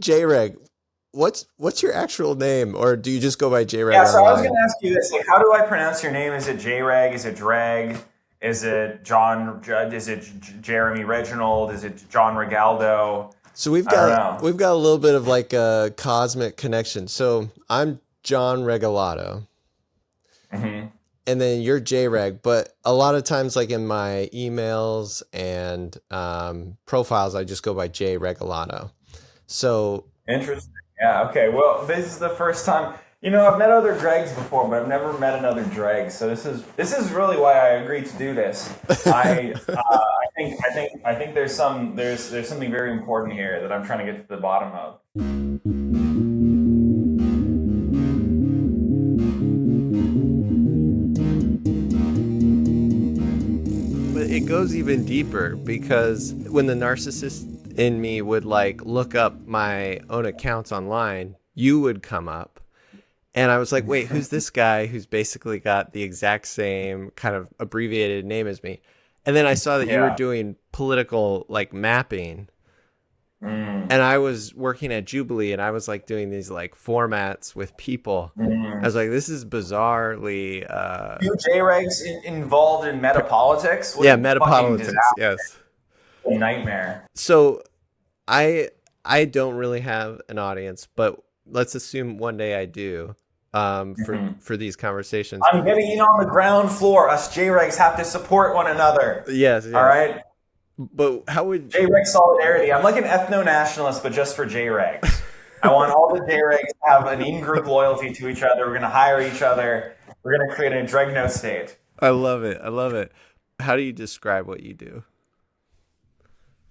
JREG, what's your actual name, or do you just go by JREG Yeah, so I was online? going to ask you this: like, how do I pronounce your name? Is it JREG? Is it Dreg? Is it John? Is it Jeremy Reginald? Is it John Regalado? So we've I don't got know. we've got a little bit of like a cosmic connection. So I'm John Regalado, Hmm. and then you're JREG. But a lot of times, like in my emails and profiles, I just go by J Regalado. So Interesting. Yeah. Okay. Well, this is the first time. I've met other Gregs before, but I've never met another Dreg. So this is really why I agreed to do this. I think there's something very important here that I'm trying to get to the bottom of. but it goes even deeper because when the narcissist in me would like look up my own accounts online, you would come up. And I was like, wait, who's this guy who's basically got the exact same kind of abbreviated name as me? And then I saw that you were Yeah. doing political like mapping. Mm, And I was working at Jubilee and I was like doing these like formats with people. I mm. was like, this is bizarrely You JREGs involved in metapolitics? What yeah, a fucking metapolitics, disaster, yes. nightmare. So I I don't really have an audience, but let's assume one day I do Mhm. for these conversations. I'm getting in on the ground floor. Us JREGs have to support one another. Yes, All yes. right? But how would JREG solidarity. I'm like an ethno-nationalist, but just for JREGs. I want all the JREGs to have an in-group loyalty to each other. We're going to hire each other. We're going to create a Dregno state. I love it. I love it. How do you describe what you do?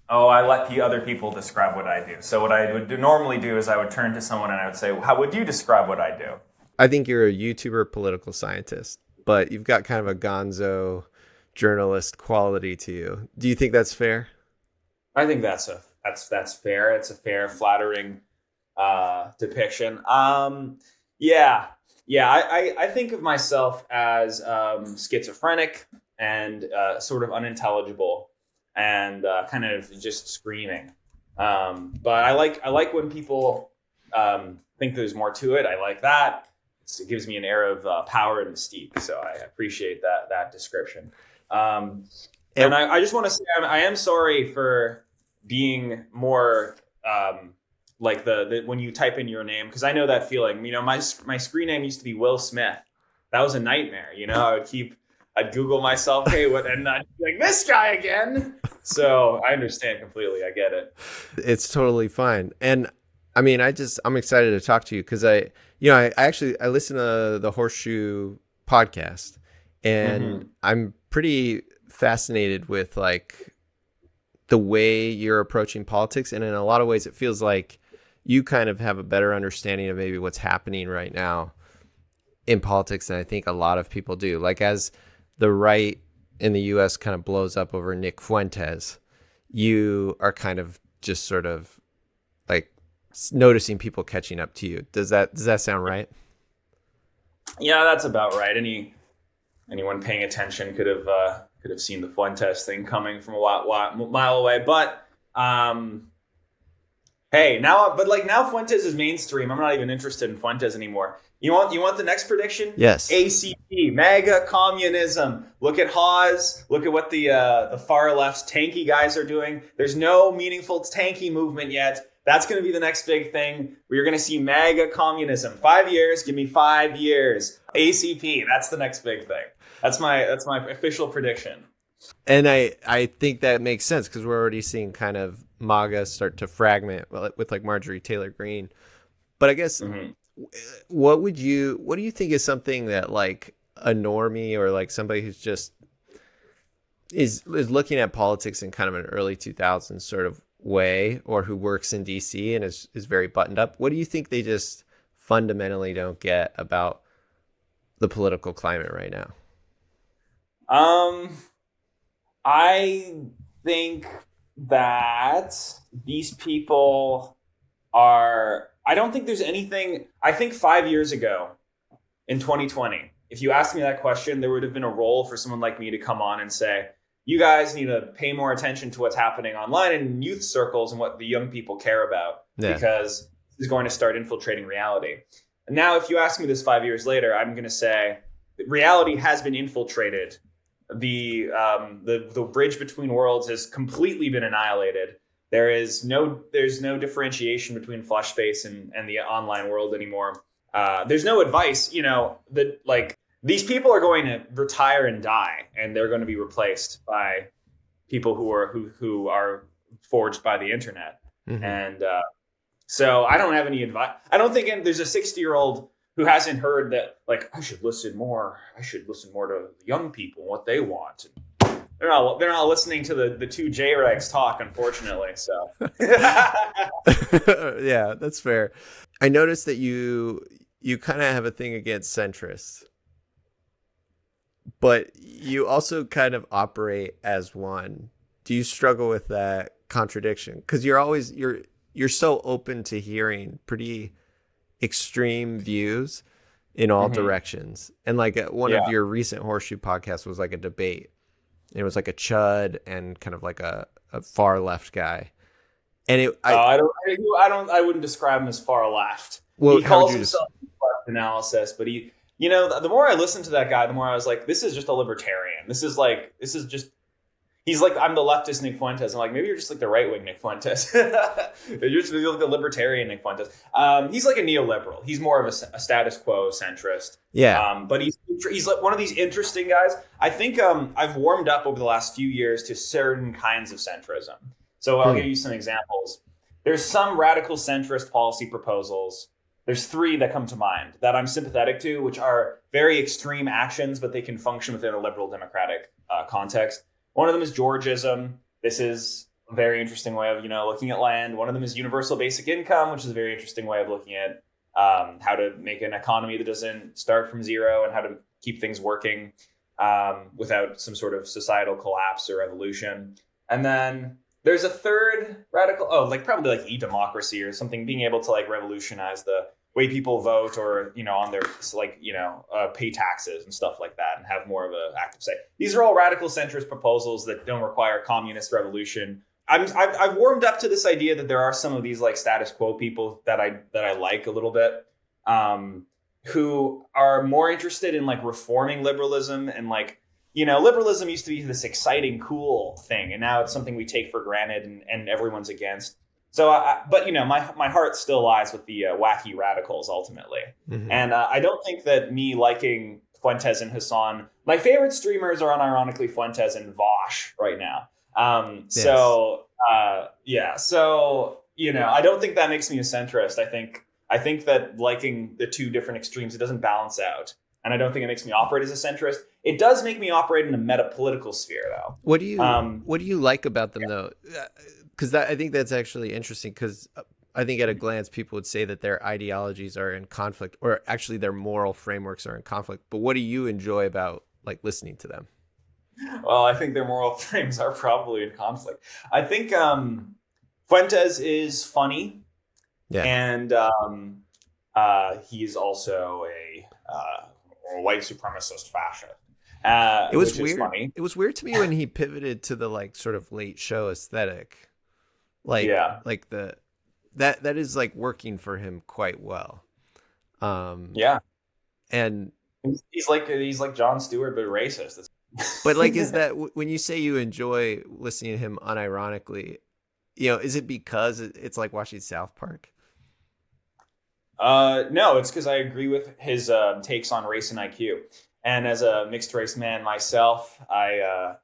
Oh, I let the other people describe what I do. So what I would normally do is I would turn to someone and I would say, how would you describe what I do? I think you're a YouTuber political scientist, but you've got kind of a gonzo journalist quality to you. Do you think that's fair? I think that's fair. It's a fair, flattering depiction. Yeah, yeah. I think of myself as schizophrenic and sort of unintelligible and kind of just screaming. But I like when people think there's more to it. I like that. It gives me an air of power and mystique. So I appreciate that description. And I just want to say I am sorry for being more like the when you type in your name, because I know that feeling. My screen name used to be Will Smith. That was a nightmare. I'd Google myself, hey, what, and I'd be like, this guy again. So I understand completely. I get it. It's totally fine. And I mean, I'm excited to talk to you because I listen to the Horseshoe podcast and Hmm. I'm pretty fascinated with like the way you're approaching politics. And in a lot of ways, it feels like you kind of have a better understanding of maybe what's happening right now in politics than I think a lot of people do. Like as the right in the US kind of blows up over Nick Fuentes, you are kind of just sort of like noticing people catching up to you. Does that sound right? Yeah, that's about right. Anyone paying attention could have seen the Fuentes thing coming from a mile away. But hey, now Fuentes is mainstream. I'm not even interested in Fuentes anymore. You want the next prediction? Yes. ACP, MAGA communism. Look at Hawes. Look at what the far left's tanky guys are doing. There's no meaningful tanky movement yet. That's going to be the next big thing. We're going to see MAGA communism. 5 years. Give me 5 years. ACP. That's the next big thing. That's my official prediction. And I think that makes sense because we're already seeing kind of MAGA start to fragment with like Marjorie Taylor Greene. But I guess what do you think is something that like a normie or like somebody who's just is looking at politics in kind of an early 2000s sort of way, or who works in DC and is very buttoned up, what do you think they just fundamentally don't get about the political climate right now? I think that these people are. I don't think there's anything. I think 5 years ago, in 2020, if you asked me that question, there would have been a role for someone like me to come on and say, you guys need to pay more attention to what's happening online and in youth circles and what the young people care about. because this is going to start infiltrating reality. And now, if you ask me this 5 years later, I'm going to say that reality has been infiltrated. The bridge between worlds has completely been annihilated. There's no differentiation between flesh space and the online world anymore. There's no advice, that like these people are going to retire and die, and they're going to be replaced by people who are forged by the internet. Mm-hmm. And so I don't have any advice. I don't think there's a 60-year-old who hasn't heard that, like, I should listen more to the young people, what they want. They're not listening to the two JREGs talk, unfortunately. So yeah, that's fair. I noticed that you kind of have a thing against centrists, but you also kind of operate as one. Do you struggle with that contradiction? Because you're so open to hearing pretty extreme views in all directions. And like one of your recent Horseshoe podcasts was like a debate. It was like a chud and kind of like a far left guy. And I wouldn't describe him as far left. Well, he calls himself left analysis, but the more I listened to that guy, the more I was like, this is just a libertarian. He's like, I'm the leftist Nick Fuentes. I'm like, maybe you're just like the right wing Nick Fuentes. You're just like the libertarian Nick Fuentes. He's like a neoliberal. He's more of a status quo centrist. Yeah. But he's like one of these interesting guys. I think I've warmed up over the last few years to certain kinds of centrism. So I'll give you some examples. There's some radical centrist policy proposals. There's three that come to mind that I'm sympathetic to, which are very extreme actions, but they can function within a liberal democratic context. One of them is Georgism. This is a very interesting way of, looking at land. One of them is universal basic income, which is a very interesting way of looking at how to make an economy that doesn't start from zero and how to keep things working without some sort of societal collapse or revolution. And then there's a third radical, probably like e-democracy or something, being able to like revolutionize the way people vote or, on their, pay taxes and stuff like that and have more of an active say. These are all radical centrist proposals that don't require communist revolution. I've warmed up to this idea that there are some of these like status quo people that I like a little bit, who are more interested in like reforming liberalism and like, liberalism used to be this exciting, cool thing. And now it's something we take for granted and everyone's against. So, my heart still lies with the wacky radicals ultimately. Mm-hmm. And I don't think that me liking Fuentes and Hassan, my favorite streamers are unironically Fuentes and Vaush right now. Yes. So, I don't think that makes me a centrist. I think that liking the two different extremes, it doesn't balance out. And I don't think it makes me operate as a centrist. It does make me operate in a metapolitical sphere, though. What do you like about them, though? Because I think that's actually interesting, because I think at a glance people would say that their ideologies are in conflict, or actually their moral frameworks are in conflict. But what do you enjoy about like listening to them? Well, I think their moral frames are probably in conflict. I think Fuentes is funny, and he's also a white supremacist fascist. It was weird. Funny. It was weird to me when he pivoted to the like sort of late show aesthetic. Like that is like working for him quite well. And he's like Jon Stewart but racist. But like, is that when you say you enjoy listening to him unironically, is it because it's like watching South Park? No, it's because I agree with his takes on race and IQ. And as a mixed race man myself, I'm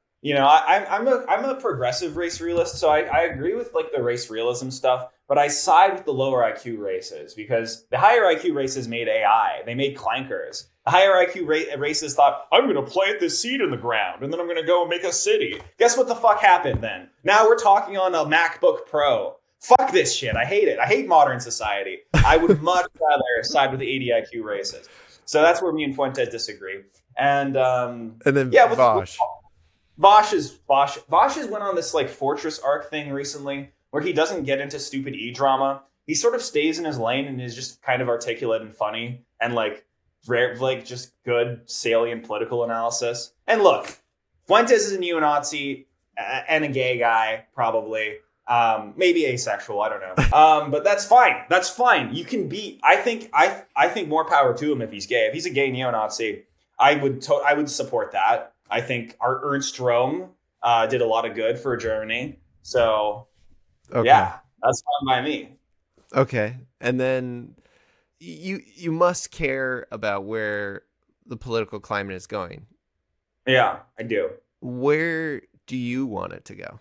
a progressive race realist, so I agree with like the race realism stuff, but I side with the lower IQ races because the higher IQ races made AI. They made clankers. The higher IQ races thought, I'm going to plant this seed in the ground and then I'm going to go and make a city. Guess what the fuck happened then? Now we're talking on a MacBook Pro. Fuck this shit. I hate it. I hate modern society. I would much rather side with the 80 IQ races. So that's where me and Fuentes disagree. And then Vaush. Vaush has went on this like Fortress arc thing recently where he doesn't get into stupid e-drama. He sort of stays in his lane and is just kind of articulate and funny and like just good salient political analysis. And look, Fuentes is a neo-Nazi and a gay guy, probably. Maybe asexual, I don't know. But that's fine. That's fine. You can be. I think more power to him if he's gay. If he's a gay neo-Nazi, I would support that. I think our Ernst Röhm did a lot of good for Germany. So yeah, that's fine by me. Okay, and then you must care about where the political climate is going. Yeah, I do. Where do you want it to go?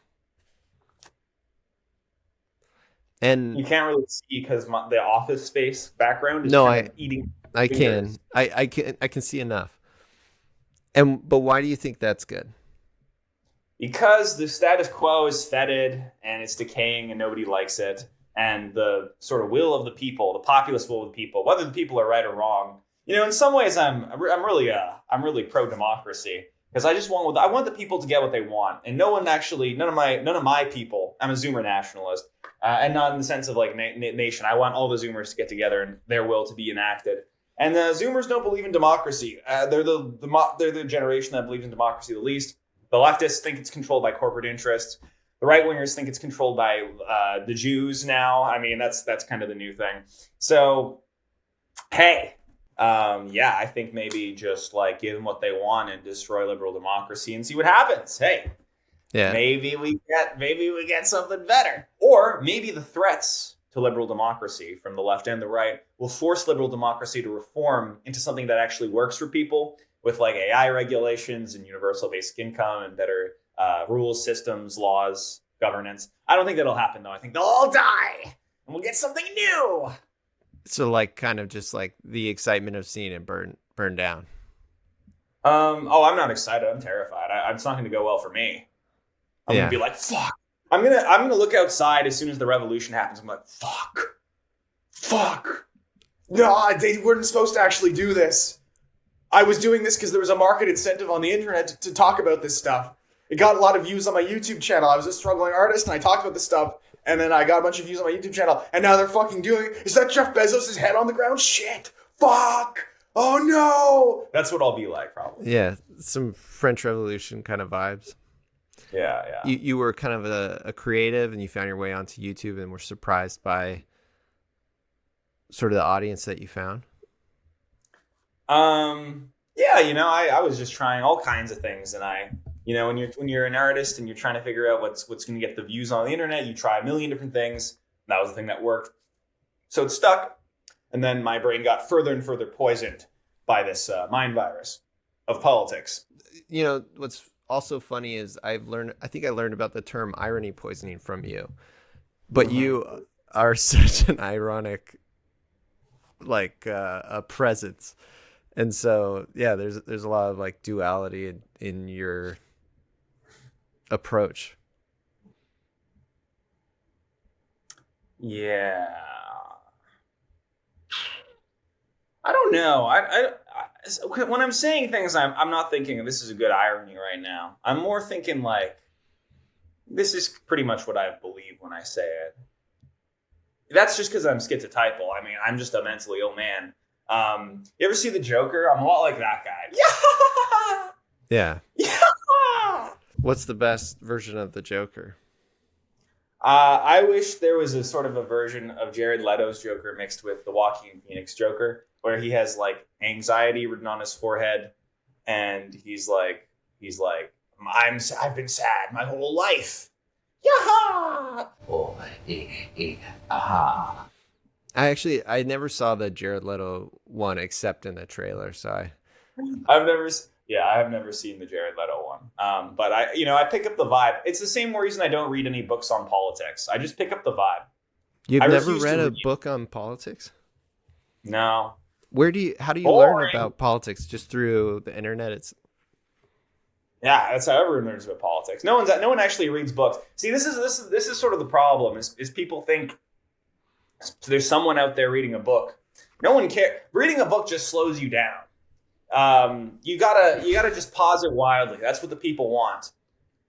And you can't really see because the Office Space background is eating. I can see enough. But why do you think that's good? Because the status quo is fetid and it's decaying and nobody likes it. And the sort of will of the people, the populist will of the people, whether the people are right or wrong. In some ways, I'm really pro democracy because I want the people to get what they want, and none of my people. I'm a Zoomer nationalist, and not in the sense of like nation. I want all the Zoomers to get together and their will to be enacted. And the Zoomers don't believe in democracy. They're the generation that believes in democracy the least. The leftists think it's controlled by corporate interests. The right-wingers think it's controlled by the Jews now. I mean, that's kind of the new thing. So, hey, I think maybe just like give them what they want and destroy liberal democracy and see what happens. Hey, yeah, maybe we get something better. Or maybe the threats to liberal democracy from the left and the right will force liberal democracy to reform into something that actually works for people with like AI regulations and universal basic income and better rules, systems, laws, governance. I don't think that'll happen, though. I think they'll all die, and we'll get something new. So, like, kind of just like the excitement of seeing it burn down. I'm not excited. I'm terrified. It's not going to go well for me. I'm going to be like, fuck. I'm gonna look outside as soon as the revolution happens. I'm like, fuck. No, they weren't supposed to actually do this. I was doing this because there was a market incentive on the internet to talk about this stuff. It got a lot of views on my YouTube channel. I was a struggling artist and I talked about this stuff. And then I got a bunch of views on my YouTube channel. And now they're fucking doing it. Is that Jeff Bezos' head on the ground? Shit. Fuck. Oh no. That's what I'll be like probably. Yeah. Some French Revolution kind of vibes. Yeah. You were kind of a creative and you found your way onto YouTube and were surprised by sort of the audience that you found. I was just trying all kinds of things, and when you're an artist and you're trying to figure out what's going to get the views on the internet, you try a million different things. That was the thing that worked, so it stuck. And then my brain got further and further poisoned by this mind virus of politics. What's also funny is I think I learned about the term irony poisoning from you, but you are such an ironic a presence. And so, yeah, there's a lot of like duality in your approach. Yeah. I don't know. I when I'm saying things, I'm not thinking this is a good irony right now. I'm more thinking like this is pretty much what I believe when I say it. That's just because I'm schizotypal. I mean, I'm just a mentally ill man. You ever see the Joker? I'm a lot like that guy. Yeah. Yeah. What's the best version of the Joker? I wish there was a sort of a version of Jared Leto's Joker mixed with the Joaquin Phoenix Joker, where he has like anxiety written on his forehead, and he's like, I've been sad my whole life. Yaha! Aha! I never saw the Jared Leto one except in the trailer, so I've never seen the Jared Leto one. But I pick up the vibe. It's the same reason I don't read any books on politics. I just pick up the vibe. You've never read a book on politics? No. How do you learn about politics? Just through the internet? Yeah, that's how everyone learns about politics. No one actually reads books. See, this is sort of the problem is people think there's someone out there reading a book. No one cares. Reading a book just slows you down. You gotta just pause it wildly. That's what the people want.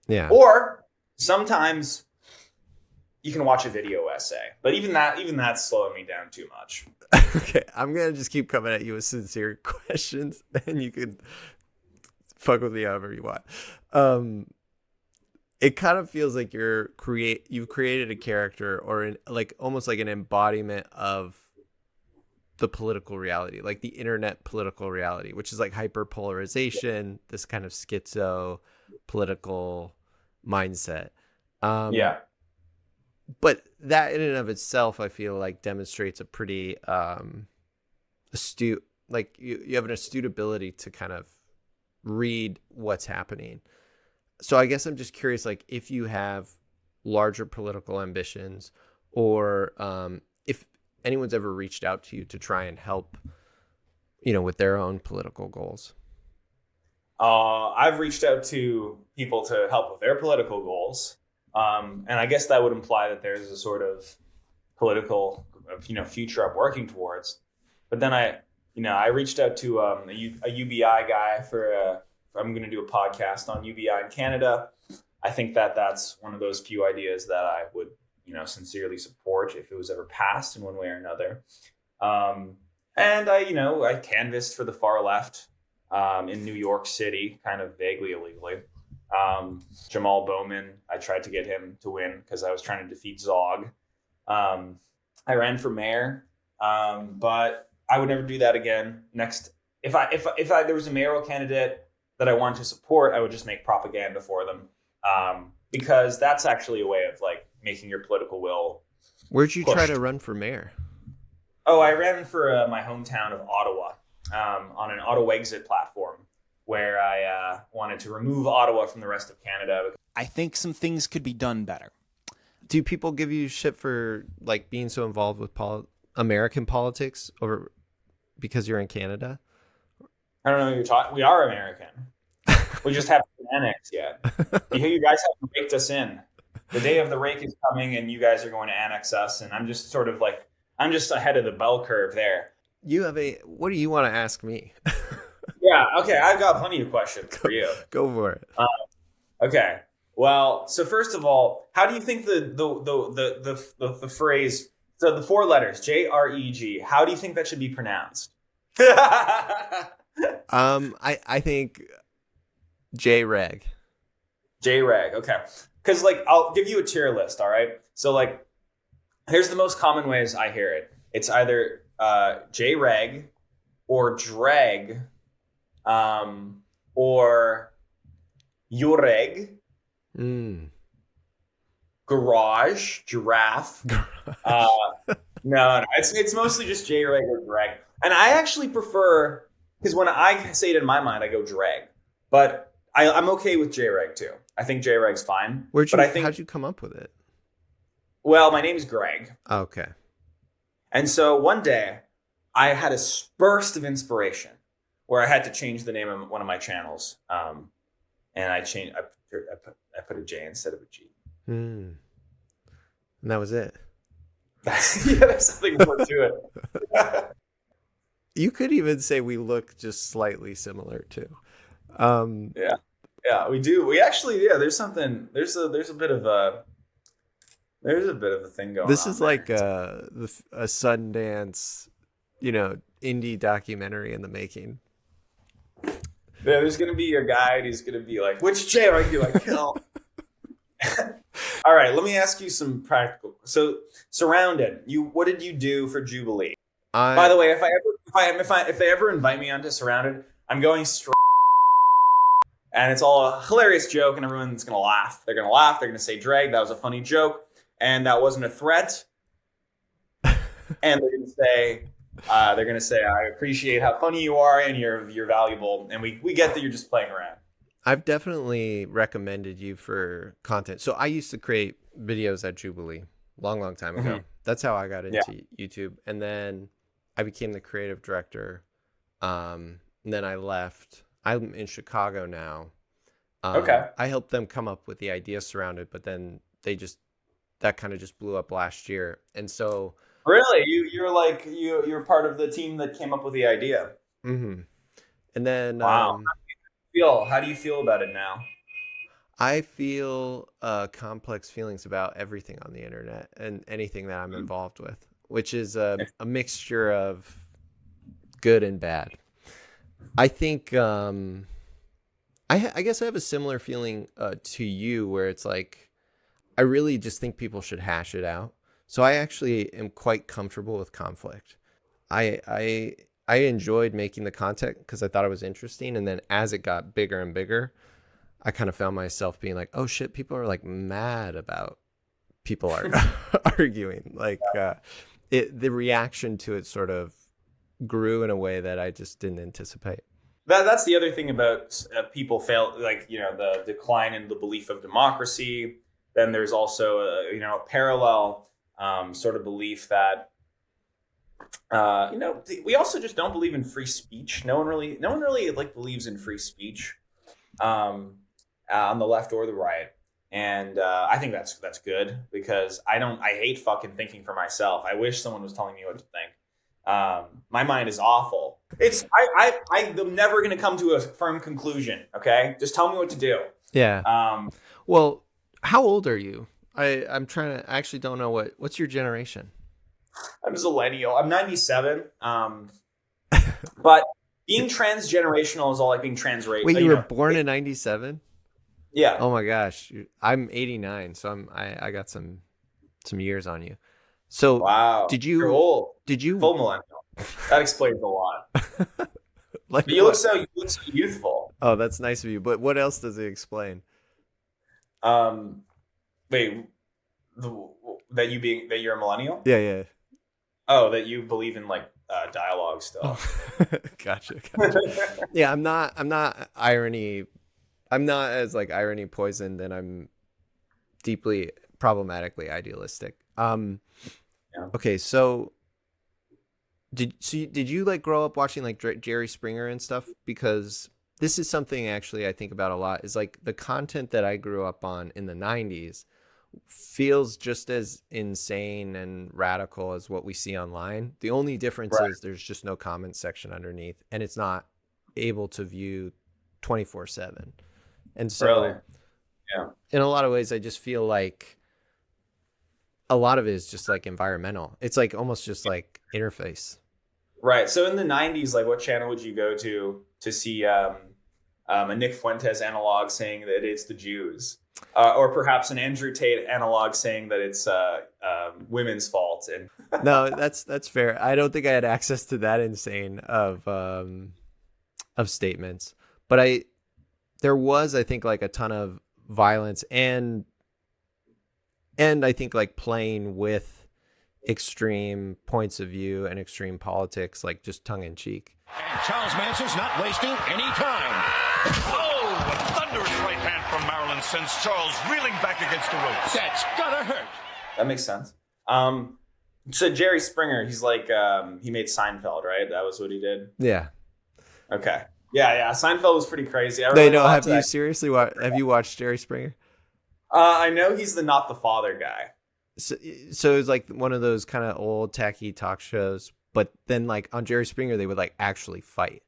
Yeah. Or sometimes you can watch a video essay, but even that's slowing me down too much. Okay, I'm gonna just keep coming at you with sincere questions, and you can fuck with me however you want. it kind of feels like you've created a character or like almost like an embodiment of the political reality, like the internet political reality, which is like hyperpolarization, this kind of schizo political mindset. Yeah. But that in and of itself, I feel like demonstrates a pretty astute, like you have an astute ability to kind of read what's happening. So I guess I'm just curious, like if you have larger political ambitions, or if anyone's ever reached out to you to try and help, with their own political goals. I've reached out to people to help with their political goals. And I guess that would imply that there's a sort of political, future I'm working towards. But then I reached out to a UBI guy I'm going to do a podcast on UBI in Canada. I think that's one of those few ideas that I would, sincerely support if it was ever passed in one way or another. And I canvassed for the far left in New York City, kind of vaguely illegally. Jamal Bowman, I tried to get him to win because I was trying to defeat Zog. I ran for mayor, but I would never do that again. Next, if there was a mayoral candidate that I wanted to support, I would just make propaganda for them, because that's actually a way of like making your political will. Where'd you try to run for mayor? Oh, I ran for my hometown of Ottawa on an Coexist platform, where I wanted to remove Ottawa from the rest of Canada. I think some things could be done better. Do people give you shit for like being so involved with American politics, or because you're in Canada? I don't know what you're talking. We are American. We just haven't been annexed yet. You guys haven't raked us in. The day of the rake is coming, and you guys are going to annex us. And I'm just sort of like, I'm just ahead of the bell curve there. What do you want to ask me? Yeah. Okay. I've got plenty of questions for you. Go for it. Okay. Well, so first of all, how do you think the phrase, so the four letters JREG, how do you think that should be pronounced? I think JREG. JREG. Okay. Because like, I'll give you a tier list. All right. So like, here's the most common ways I hear it. It's either JREG or DREG, or UREG, garage, giraffe. No, it's mostly just JREG or DREG. And I actually prefer, because when I say it in my mind, I go DREG. But I'm okay with JREG too. I think JREG's fine. How'd you come up with it? Well, my name is Greg. Okay. And so one day I had a burst of inspiration where I had to change the name of one of my channels. And I put a J instead of a G. And that was it. There's something more to it. You could even say we look just slightly similar too. Yeah, we do. We actually, there's a bit of a thing going on. This is like a Sundance, indie documentary in the making. Yeah, there's gonna be a guide. He's gonna be like, "Which JREG do I kill?" All right, let me ask you some practical. So, Surrounded. What did you do for Jubilee? By the way, if they ever invite me onto Surrounded, I'm going straight. And it's all a hilarious joke, and everyone's gonna laugh. They're gonna laugh. They're gonna say, "Dreg, that was a funny joke, and that wasn't a threat." And they're gonna say, "I appreciate how funny you are, and you're valuable, and we get that you're just playing around." I've definitely recommended you for content. So I used to create videos at Jubilee long time ago. Mm-hmm. That's how I got into YouTube, and then I became the creative director. And then I left. I'm in Chicago now. Okay. I helped them come up with the idea Surrounded, but then that kind of just blew up last year. And so really, you're part of the team that came up with the idea. Mm-hmm. And then wow. How do you feel about it now? I feel complex feelings about everything on the internet and anything that I'm involved with, which is a mixture of good and bad. I think I guess I have a similar feeling to you, where it's like I really just think people should hash it out. So I actually am quite comfortable with conflict. I enjoyed making the content because I thought it was interesting, and then as it got bigger and bigger, I kind of found myself being like, oh shit, people are like mad about people are arguing. Like the reaction to it sort of grew in a way that I just didn't anticipate. That's the other thing about people the decline in the belief of democracy. Then there's also a parallel sort of belief that we also just don't believe in free speech. No one really like believes in free speech on the left or the right. And I think that's good, because I hate fucking thinking for myself. I wish someone was telling me what to think. My mind is awful. I'm never going to come to a firm conclusion. Okay. Just tell me what to do. Yeah. Well, how old are you? I actually don't know what's your generation? I'm a millennial. I'm 97. But being transgenerational is all like being transracial. Wait, you were born in 97? Yeah. Oh my gosh. I'm 89. So I got some years on you. So wow. You're old. Did you full millennial? That explains a lot. Like, but you look so youthful. Oh, that's nice of you. But what else does it explain? Wait, that you're a millennial? Yeah. Oh, that you believe in like dialogue still. Oh. Gotcha. Yeah, I'm not irony. I'm not as like irony poisoned, and I'm deeply problematically idealistic. Yeah. Okay, so did you like grow up watching like Jerry Springer and stuff? Because this is something actually I think about a lot, is like the content that I grew up on in the 90s feels just as insane and radical as what we see online. The only difference is there's just no comment section underneath, and it's not able to view 24/7. And so in a lot of ways, I just feel like a lot of it is just like environmental. It's like almost just like interface. Right. So in the 90s, like what channel would you go to see a Nick Fuentes analog saying that it's the Jews? Or perhaps an Andrew Tate analog saying that it's women's fault? And No, that's fair. I don't think I had access to that insane of statements. But there was, I think, like a ton of violence and I think like playing with extreme points of view and extreme politics, like just tongue in cheek. And Charles Manson's not wasting any time. Oh, a thunderous right hand from Maryland sends Charles reeling back against the ropes. That's gotta hurt. That makes sense. So Jerry Springer, he's like, he made Seinfeld, right? That was what he did? Yeah. Okay. Yeah. Seinfeld was pretty crazy. Have you watched Jerry Springer? I know he's the not the father guy. So it's like one of those kind of old tacky talk shows, but then like on Jerry Springer, they would like actually fight.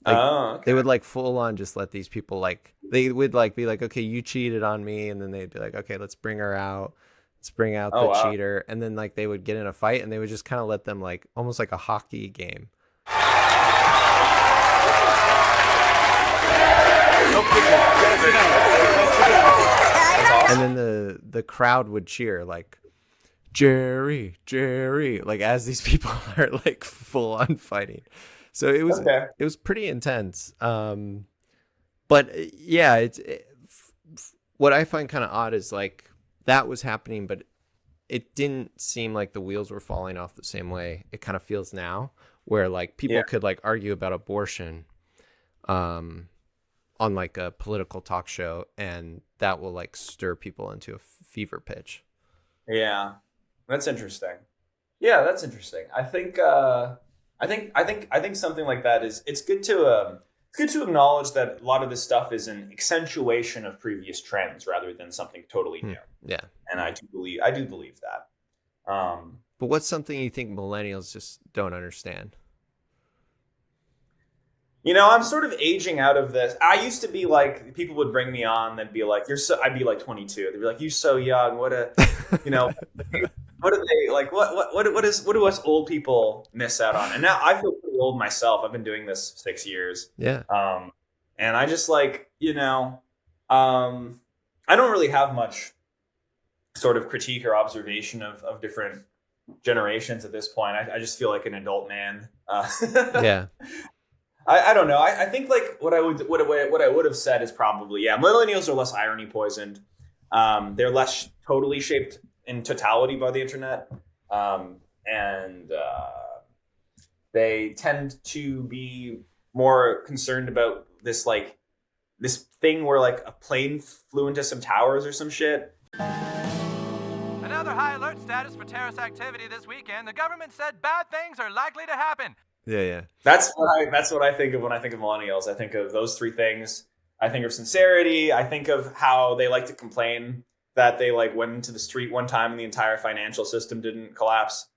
Like, okay. They would like full on just let these people like, they would like be like, okay, you cheated on me. And then they'd be like, okay, let's bring her out. Let's bring out the cheater. And then like they would get in a fight, and they would just kind of let them like almost like a hockey game. And then the crowd would cheer like Jerry, like as these people are like full on fighting. So it was pretty intense. But yeah, what I find kind of odd is like that was happening, but it didn't seem like the wheels were falling off the same way it kind of feels now, where like people could like argue about abortion on like a political talk show, and that will like stir people into a fever pitch. Yeah, that's interesting. Yeah, that's interesting. I think something like that it's good to acknowledge that a lot of this stuff is an accentuation of previous trends rather than something totally new. Yeah, and I do believe that. But what's something you think millennials just don't understand? You know, I'm sort of aging out of this. I used to be like, people would bring me on, they'd be like, I'd be like 22. They'd be like, you're so young. What do they like? What do us old people miss out on? And now I feel pretty old myself. I've been doing this 6 years. Yeah. And I just like, I don't really have much sort of critique or observation of different generations at this point. I just feel like an adult man. Yeah. I don't know. I think like what I would have said is probably, millennials are less irony poisoned. They're less totally shaped in totality by the internet. And they tend to be more concerned about this thing where like a plane flew into some towers or some shit. Another high alert status for terrorist activity this weekend. The government said bad things are likely to happen. Yeah. That's what I think of when I think of millennials. I think of those three things. I think of sincerity. I think of how they like to complain that they like went into the street one time and the entire financial system didn't collapse.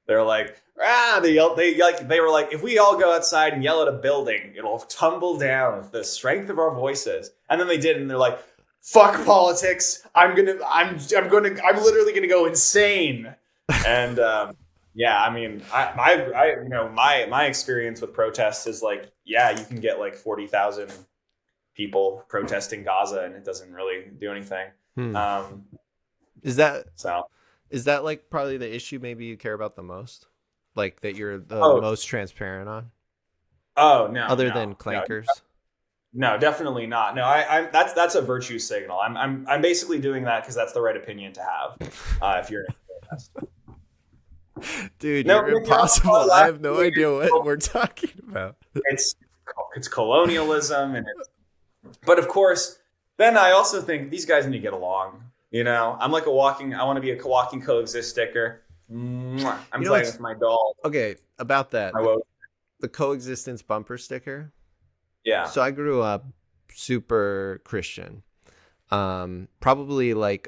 They're like, they were like, if we all go outside and yell at a building, it'll tumble down with the strength of our voices. And then they did, and they're like, fuck politics. I'm literally gonna go insane. And I mean, my experience with protests is like, you can get like 40,000 people protesting Gaza, and it doesn't really do anything. Is that like probably the issue maybe you care about the most? Like that you're the most transparent on? Oh, no. Other than clankers? No, definitely not. No, that's a virtue signal. I'm basically doing that because that's the right opinion to have. If you're an protest. Dude, you're impossible. I have no idea what we're talking about. It's colonialism, but of course, then I also think these guys need to get along. I'm like I want to be a walking Coexist sticker. I'm playing with my doll. Okay, about that. The coexistence bumper sticker. Yeah. So I grew up super Christian. Probably I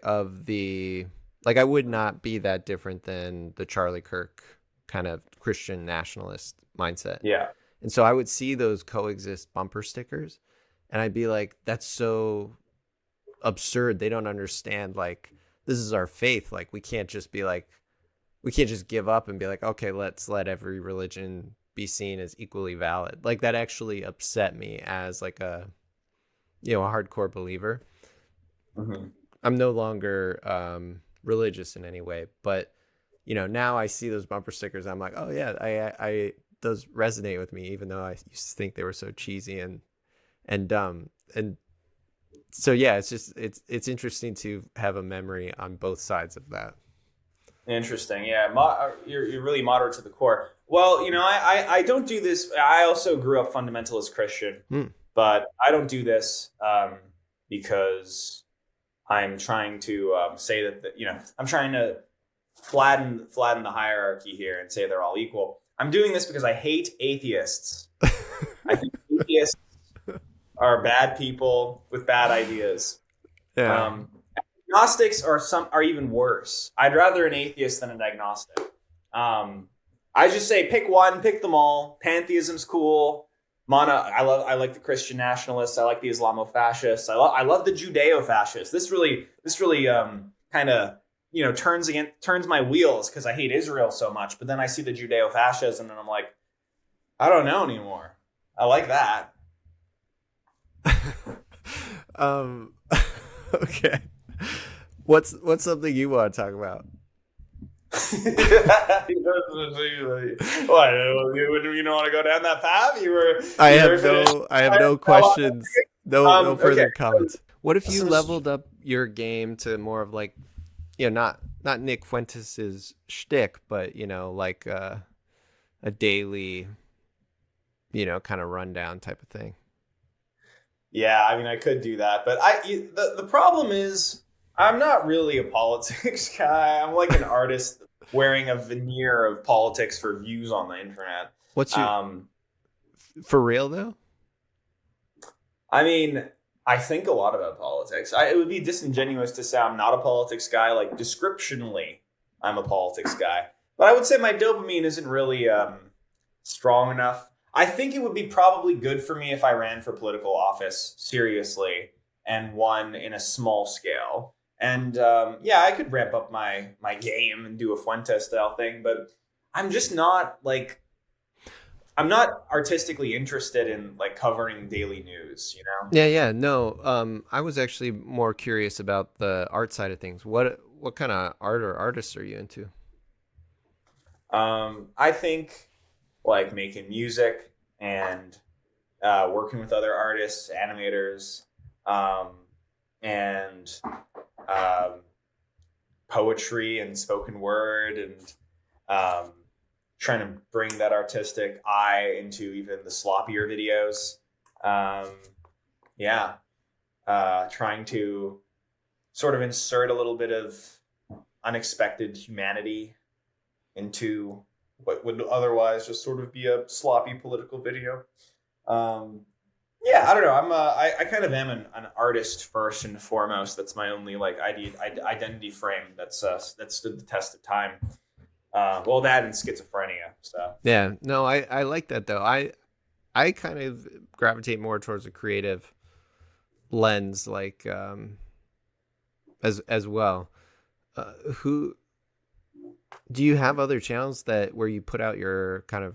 would not be that different than the Charlie Kirk kind of Christian nationalist mindset. Yeah. And so I would see those coexist bumper stickers and I'd be like, that's so absurd. They don't understand, like, this is our faith. Like, we can't just give up and be like, okay, let's let every religion be seen as equally valid. Like, that actually upset me as like a hardcore believer. Mm-hmm. I'm no longer religious in any way, but now I see those bumper stickers, I'm like, oh yeah, I does resonate with me, even though I used to think they were so cheesy and dumb. And so yeah, it's interesting to have a memory on both sides of that. Interesting. Yeah. You're really moderate to the core. Well, I don't do this. I also grew up fundamentalist Christian, but I don't do this because I'm trying to say that, I'm trying to flatten the hierarchy here and say they're all equal. I'm doing this because I hate atheists. I think atheists are bad people with bad ideas. Yeah. Agnostics are even worse. I'd rather an atheist than an agnostic. I just say pick one, pick them all. Pantheism's cool. I like the Christian nationalists. I like the Islamofascists. I love the Judeo-fascists. This really kind of turns my wheels because I hate Israel so much. But then I see the Judeo-fascism and I'm like, I don't know anymore. I like that. Okay. What's something you want to talk about? What? You don't want to go down that path? I have no questions. No further comments. What if you leveled up your game to more of like, not Nick Fuentes' shtick, but like a daily, kind of rundown type of thing? Yeah, I mean, I could do that, but the problem is I'm not really a politics guy. I'm like an artist wearing a veneer of politics for views on the internet. What's your for real though? I mean, I think a lot about politics. It would be disingenuous to say I'm not a politics guy. Like, descriptionally, I'm a politics guy, but I would say my dopamine isn't really strong enough. I think it would be probably good for me if I ran for political office seriously and won in a small scale. And I could ramp up my game and do a Fuentes style thing, but I'm just not like, I'm not artistically interested in like covering daily news, you know? Yeah. No, I was actually more curious about the art side of things. What kind of art or artists are you into? I think like making music and working with other artists, animators, um, and um, poetry and spoken word, and um, trying to bring that artistic eye into even the sloppier videos. Um, yeah, trying to sort of insert a little bit of unexpected humanity into what would otherwise just sort of be a sloppy political video. Yeah, I don't know. I kind of am an artist first and foremost. That's my only like identity frame that stood the test of time. Well, that and schizophrenia. So Yeah, no, I like that though. I kind of gravitate more towards a creative lens, like as well. Who do you have other channels that where you put out your kind of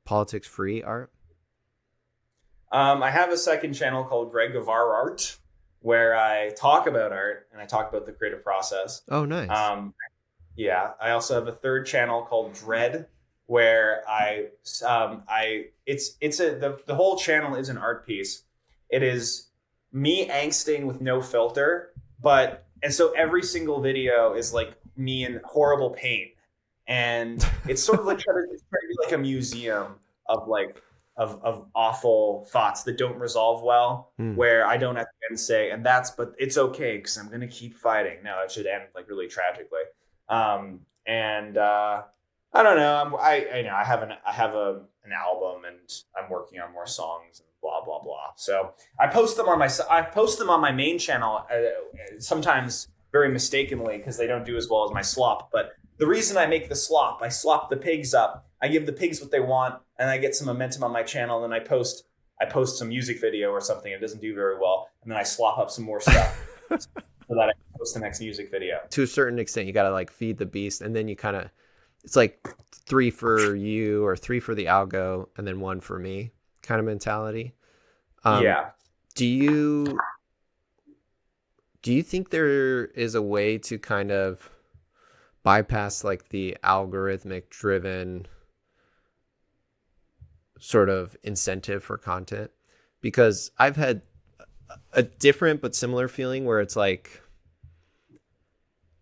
politics free art? I have a second channel called Greg of Our Art, where I talk about art and I talk about the creative process. Oh, nice. Yeah, I also have a third channel called Dread, where the whole channel is an art piece. It is me angsting with no filter, and so every single video is like me in horrible pain, and it's sort of like trying to be like a museum of like of awful thoughts that don't resolve well, where I don't at the end say, but it's okay because I'm gonna keep fighting. No, it should end like really tragically. I don't know. I have an album and I'm working on more songs and blah blah blah. So I post them on my main channel sometimes very mistakenly because they don't do as well as my slop. But the reason I make the slop, I slop the pigs up. I give the pigs what they want, and I get some momentum on my channel. And I post some music video or something. It doesn't do very well, and then I slop up some more stuff. So that I can post the next music video. To a certain extent, you got to like feed the beast, and then you kind of, it's like 3 for you or 3 for the algo, and then 1 for me kind of mentality. Yeah. Do you think there is a way to kind of bypass like the algorithmic driven sort of incentive for content? Because I've had a different but similar feeling where it's like,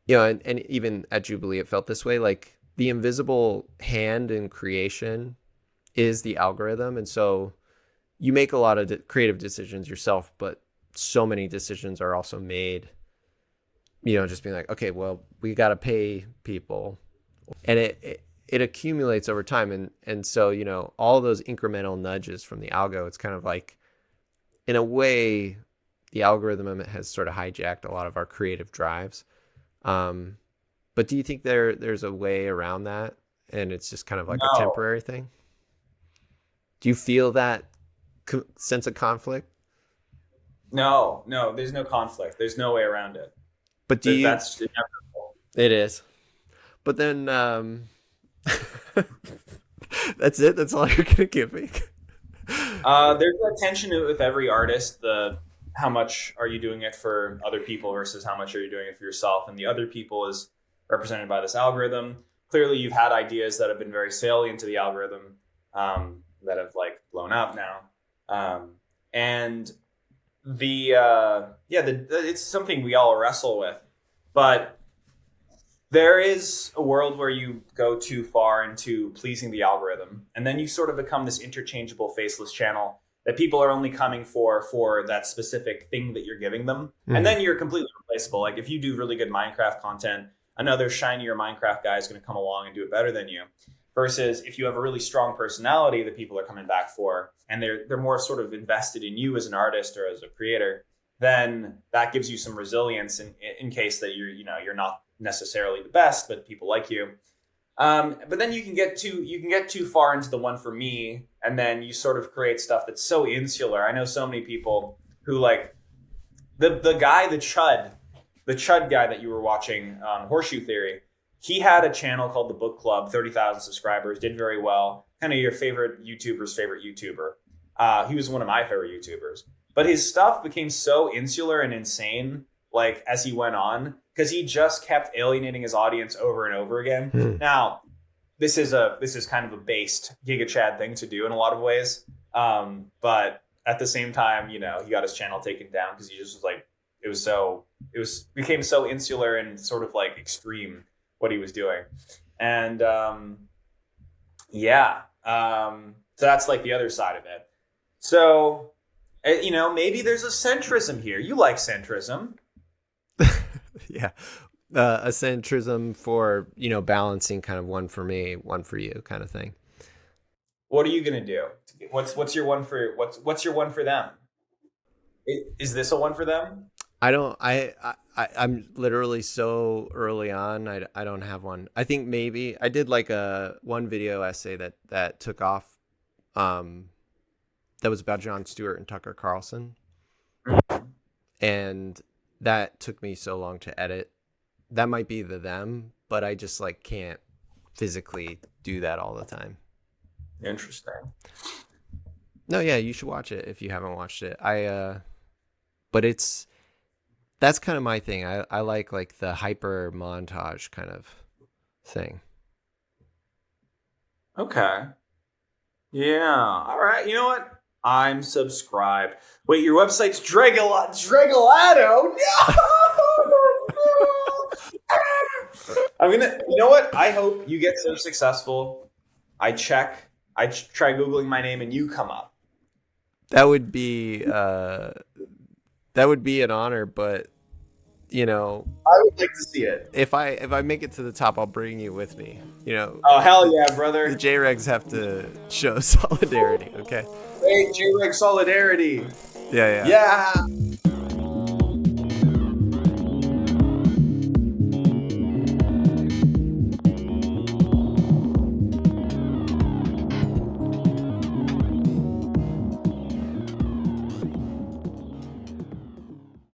you know, and even at Jubilee, it felt this way. Like the invisible hand in creation is the algorithm. And so you make a lot of creative decisions yourself, but so many decisions are also made, you know, just being like, okay, well, we got to pay people. And it accumulates over time. And so, you know, all those incremental nudges from the algo, it's kind of like, in a way, the algorithm has sort of hijacked a lot of our creative drives. But do you think there's a way around that, and it's just kind of like a temporary thing? Do you feel that sense of conflict? No, there's no conflict. There's no way around it. But do you? That's inevitable. It is. But then that's it. That's all you're gonna give me. There's a tension with every artist. How much are you doing it for other people versus how much are you doing it for yourself? And the other people is represented by this algorithm. Clearly, you've had ideas that have been very salient to the algorithm that have like blown up now. And it's something we all wrestle with. But there is a world where you go too far into pleasing the algorithm, and then you sort of become this interchangeable faceless channel that people are only coming for that specific thing that you're giving them. Mm-hmm. And then you're completely replaceable. Like if you do really good Minecraft content, another shinier Minecraft guy is going to come along and do it better than you. Versus if you have a really strong personality that people are coming back for, and they're more sort of invested in you as an artist or as a creator, then that gives you some resilience in case that you're not necessarily the best, but people like you. But then you can get too far into the one for me, and then you sort of create stuff that's so insular. I know so many people who like the chud guy that you were watching on Horseshoe Theory. he had a channel called The Book Club, 30,000 subscribers, did very well. Kind of your favorite YouTuber's favorite YouTuber. He was one of my favorite YouTubers. But his stuff became so insular and insane, like, as he went on, because he just kept alienating his audience over and over again. Now, this is kind of a based Giga Chad thing to do in a lot of ways. But at the same time, you know, he got his channel taken down because he just was like, became so insular and sort of like extreme what he was doing. And so that's like the other side of it. So, you know, maybe there's a centrism here. You like centrism. Yeah. A centrism for, you know, balancing kind of one for me, one for you kind of thing. What are you going to do? What's your one for them? Is this a one for them? I'm literally so early on. I don't have one. I think maybe I did like one video essay that took off. That was about Jon Stewart and Tucker Carlson. And that took me so long to edit. That might be them, but I just like can't physically do that all the time. Interesting. No, yeah, you should watch it if you haven't watched it. But that's kind of my thing. I like the hyper montage kind of thing. Okay. Yeah. All right. You know what? I'm subscribed. Wait, your website's Regalado? No! You know what? I hope you get so successful. I try Googling my name and you come up. That would be an honor, but you know, I would like to see it. If I make it to the top, I'll bring you with me. You know. Oh hell yeah, brother! The JREGs have to show solidarity. Okay. Hey, JREG solidarity. Yeah. Yeah.